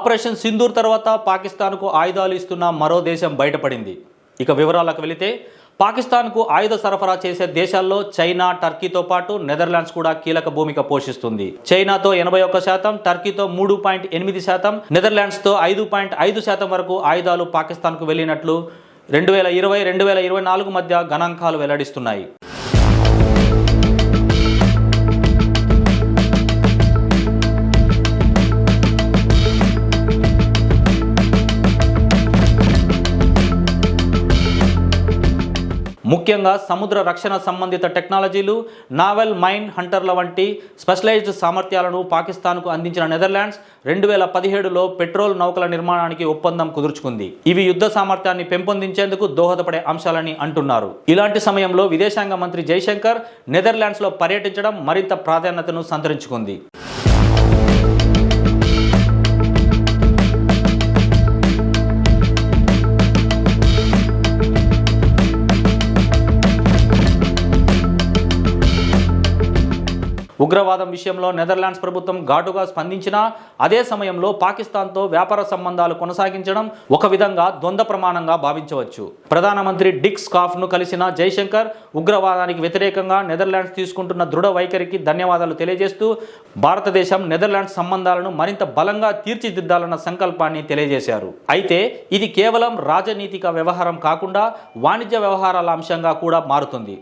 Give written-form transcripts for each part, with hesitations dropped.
Operation Sindoor తర్వాత పాకిస్తాన్కు ఆయుధాలు ఇస్తున్న మరో దేశం బయటపడింది. ఇక వివరాలకు వెళితే పాకిస్తాన్కు ఆయుధ సరఫరా చేసే దేశాల్లో చైనా, టర్కీతో పాటు నెదర్లాండ్స్ కూడా కీలక భూమిక పోషిస్తుంది. చైనాతో 81%, టర్కీతో 3.8%, నెదర్లాండ్స్తో 5.5% వరకు ఆయుధాలు పాకిస్తాన్కు వెళ్లినట్లు 2020-2024 మధ్య గణాంకాలు వెల్లడిస్తున్నాయి. ముఖ్యంగా సముద్ర రక్షణ సంబంధిత టెక్నాలజీలు, నావెల్ మైన్ హంటర్ల వంటి స్పెషలైజ్డ్ సామర్థ్యాలను పాకిస్తాన్కు అందించిన నెదర్లాండ్స్ 2017లో పెట్రోల్ నౌకల నిర్మాణానికి ఒప్పందం కుదుర్చుకుంది. ఇవి యుద్ధ సామర్థ్యాన్ని పెంపొందించేందుకు దోహదపడే అంశాలని అంటున్నారు. ఇలాంటి సమయంలో విదేశాంగ మంత్రి జైశంకర్ నెదర్లాండ్స్లో పర్యటించడం మరింత ప్రాధాన్యతను సంతరించుకుంది. ఉగ్రవాదం విషయంలో నెదర్లాండ్స్ ప్రభుత్వం ఘాటుగా స్పందించినా అదే సమయంలో పాకిస్తాన్తో వ్యాపార సంబంధాలు కొనసాగించడం ఒక విధంగా ద్వంద్వ ప్రమాణంగా భావించవచ్చు. ప్రధానమంత్రి డిక్ స్కాఫ్ను కలిసిన జైశంకర్ ఉగ్రవాదానికి వ్యతిరేకంగా నెదర్లాండ్స్ తీసుకుంటున్న దృఢ వైఖరికి ధన్యవాదాలు తెలియజేస్తూ భారతదేశం నెదర్లాండ్స్ సంబంధాలను మరింత బలంగా తీర్చిదిద్దాలన్న సంకల్పాన్ని తెలియజేశారు. అయితే ఇది కేవలం రాజనీతిక వ్యవహారం కాకుండా వాణిజ్య వ్యవహారాల అంశంగా కూడా మారుతుంది.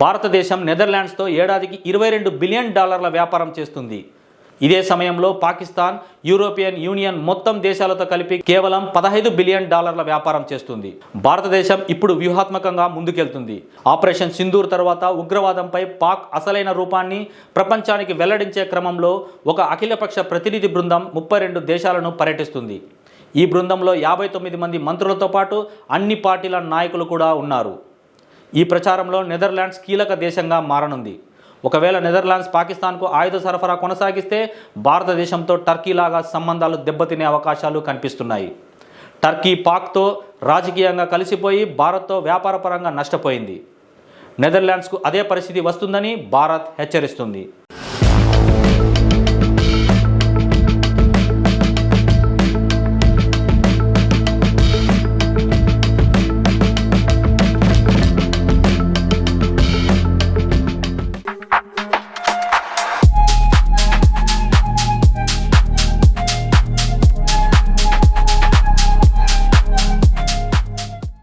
భారతదేశం నెదర్లాండ్స్తో ఏడాదికి $22 బిలియన్ వ్యాపారం చేస్తుంది. ఇదే సమయంలో పాకిస్తాన్, యూరోపియన్ యూనియన్ మొత్తం దేశాలతో కలిపి కేవలం $15 బిలియన్ వ్యాపారం చేస్తుంది. భారతదేశం ఇప్పుడు వ్యూహాత్మకంగా ముందుకెళ్తుంది. ఆపరేషన్ సింధూర్ తర్వాత ఉగ్రవాదంపై పాక్ అసలైన రూపాన్ని ప్రపంచానికి వెల్లడించే క్రమంలో ఒక అఖిలపక్ష ప్రతినిధి బృందం 32 దేశాలను పర్యటిస్తుంది. ఈ బృందంలో 59 మంది మంత్రులతో పాటు అన్ని పార్టీల నాయకులు కూడా ఉన్నారు. ఈ ప్రచారంలో నెదర్లాండ్స్ కీలక దేశంగా మారనుంది. ఒకవేళ నెదర్లాండ్స్ పాకిస్తాన్కు ఆయుధ సరఫరా కొనసాగిస్తే భారతదేశంతో టర్కీలాగా సంబంధాలు దెబ్బతినే అవకాశాలు కనిపిస్తున్నాయి. టర్కీ పాక్తో రాజకీయంగా కలిసిపోయి భారత్తో వ్యాపారపరంగా నష్టపోయింది. నెదర్లాండ్స్కు అదే పరిస్థితి వస్తుందని భారత్ హెచ్చరిస్తుంది.